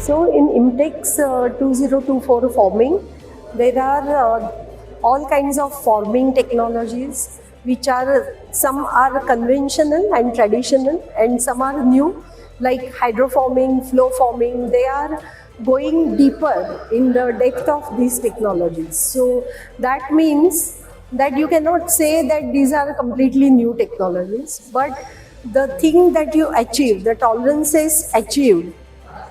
So in IMTEX 2024 forming, there are all kinds of forming technologies which are, some are conventional and traditional and some are new, like hydroforming, flow forming. They are going deeper in the depth of these technologies. So that means that you cannot say that these are completely new technologies, but the thing that you achieve, the tolerances achieved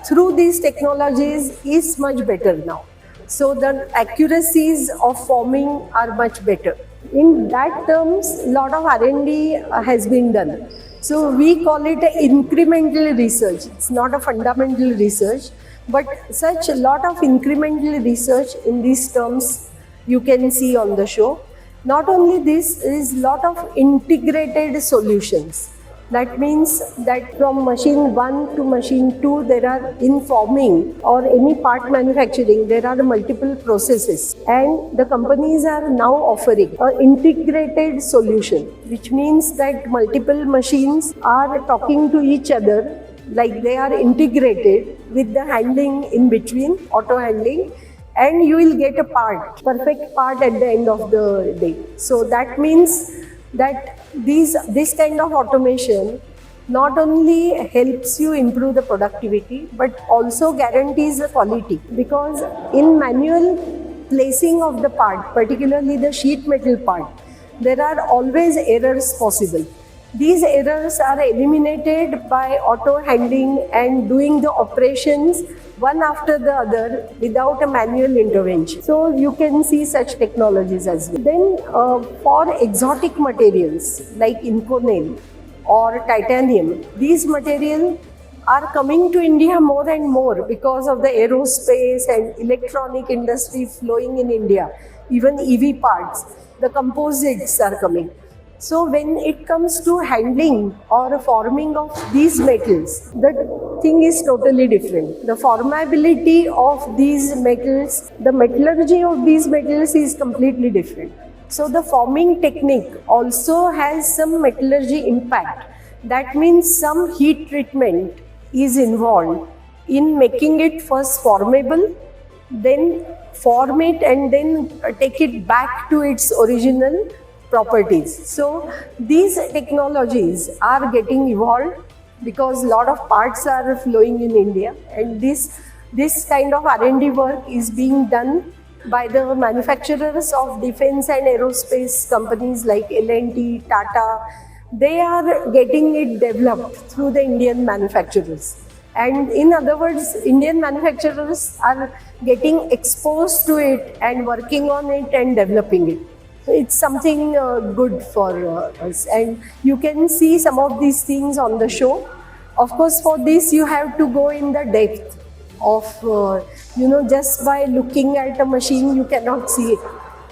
through these technologies is much better now. So the accuracies of forming are much better. In that terms, a lot of R&D has been done. So we call it incremental research. It's not a fundamental research, but such a lot of incremental research in these terms you can see on the show. Not only this, there is a lot of integrated solutions. That means that from machine 1 to machine 2, there are, in forming or any part manufacturing, there are multiple processes, and the companies are now offering an integrated solution, which means that multiple machines are talking to each other, like they are integrated with the handling in between, auto handling, and you will get a part, perfect part at the end of the day. So that means that this kind of automation not only helps you improve the productivity, but also guarantees the quality, because in manual placing of the part, particularly the sheet metal part, there are always errors possible. These errors are eliminated by auto handling and doing the operations one after the other without a manual intervention. So you can see such technologies as well. Then for exotic materials like Inconel or titanium, these materials are coming to India more and more because of the aerospace and electronic industry flowing in India. Even EV parts, the composites are coming. So when it comes to handling or forming of these metals, the thing is totally different. The formability of these metals, the metallurgy of these metals is completely different. So the forming technique also has some metallurgy impact. That means some heat treatment is involved in making it first formable, then form it and then take it back to its original properties. So these technologies are getting evolved because a lot of parts are flowing in India, and this kind of R&D work is being done by the manufacturers of defense and aerospace companies like L&T, Tata. They are getting it developed through the Indian manufacturers. And in other words, Indian manufacturers are getting exposed to it and working on it and developing it. It's something good for us, and you can see some of these things on the show. Of course, for this you have to go in the depth of, just by looking at a machine you cannot see it.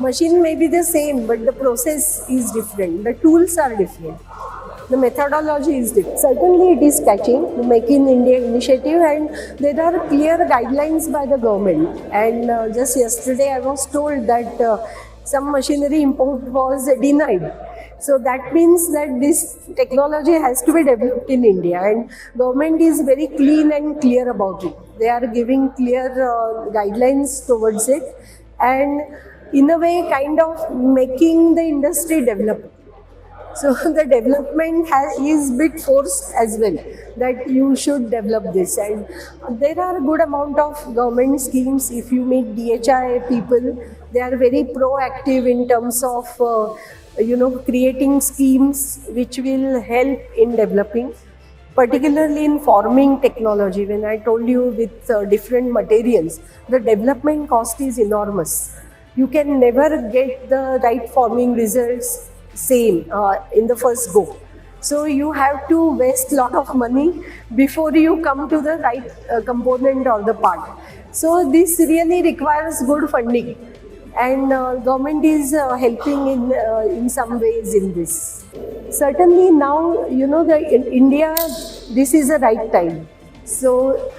Machine may be the same, but the process is different, the tools are different, the methodology is different. Certainly it is catching, the Make in India initiative, and there are clear guidelines by the government. And just yesterday I was told that some machinery import was denied. So that means that this technology has to be developed in India, and government is very clean and clear about it. They are giving clear guidelines towards it, and in a way kind of making the industry develop. So the development is bit forced as well, that you should develop this, and there are a good amount of government schemes. If you meet DHI people, they are very proactive in terms of creating schemes which will help in developing, particularly in forming technology. When I told you with different materials, the development cost is enormous. You can never get the right forming results same in the first go. So you have to waste a lot of money before you come to the right component or the part. So this really requires good funding, and government is helping in some ways in this. Certainly now, in India, this is the right time. So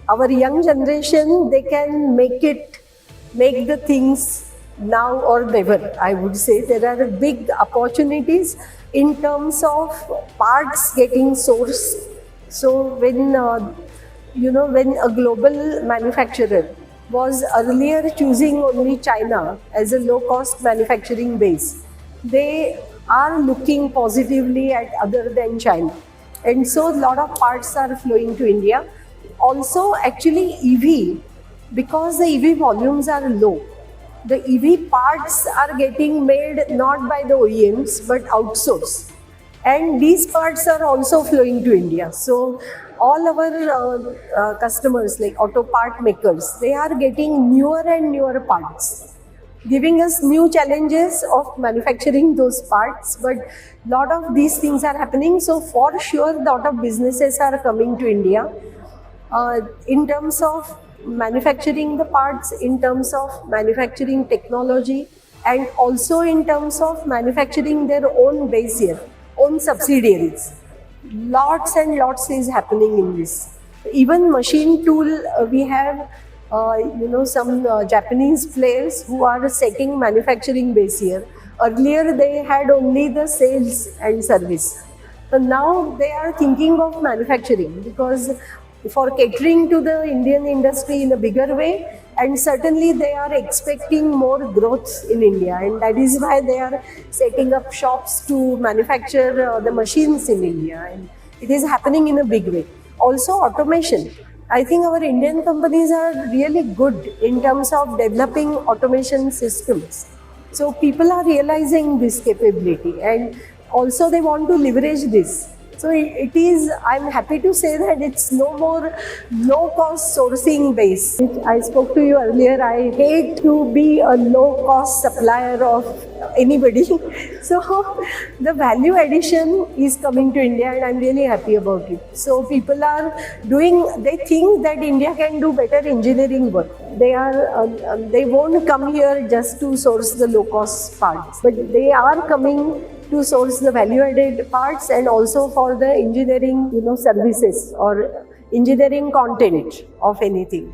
our young generation, they can make the things now or never, I would say. There are big opportunities in terms of parts getting sourced. So when when a global manufacturer was earlier choosing only China as a low-cost manufacturing base, they are looking positively at other than China. And so a lot of parts are flowing to India. Also, actually EV, because the EV volumes are low, the EV parts are getting made not by the OEMs but outsourced. And these parts are also flowing to India. So all our customers like auto part makers, they are getting newer and newer parts, giving us new challenges of manufacturing those parts. But lot of these things are happening. So for sure, lot of businesses are coming to India in terms of manufacturing the parts, in terms of manufacturing technology, and also in terms of manufacturing their own base here, own subsidiaries. Lots and lots is happening in this. Even machine tool, we have some Japanese players who are setting manufacturing base here. Earlier they had only the sales and service. So now they are thinking of manufacturing, because for catering to the Indian industry in a bigger way, and certainly they are expecting more growth in India, and that is why they are setting up shops to manufacture the machines in India, and it is happening in a big way. Also automation. I think our Indian companies are really good in terms of developing automation systems. So people are realizing this capability, and also they want to leverage this. So it is, I'm happy to say that it's no more low-cost sourcing base. I spoke to you earlier, I hate to be a low-cost supplier of anybody. So the value addition is coming to India, and I'm really happy about it. So people are they think that India can do better engineering work. They won't come here just to source the low-cost parts, but they are coming to source the value-added parts, and also for the engineering, services or engineering content of anything.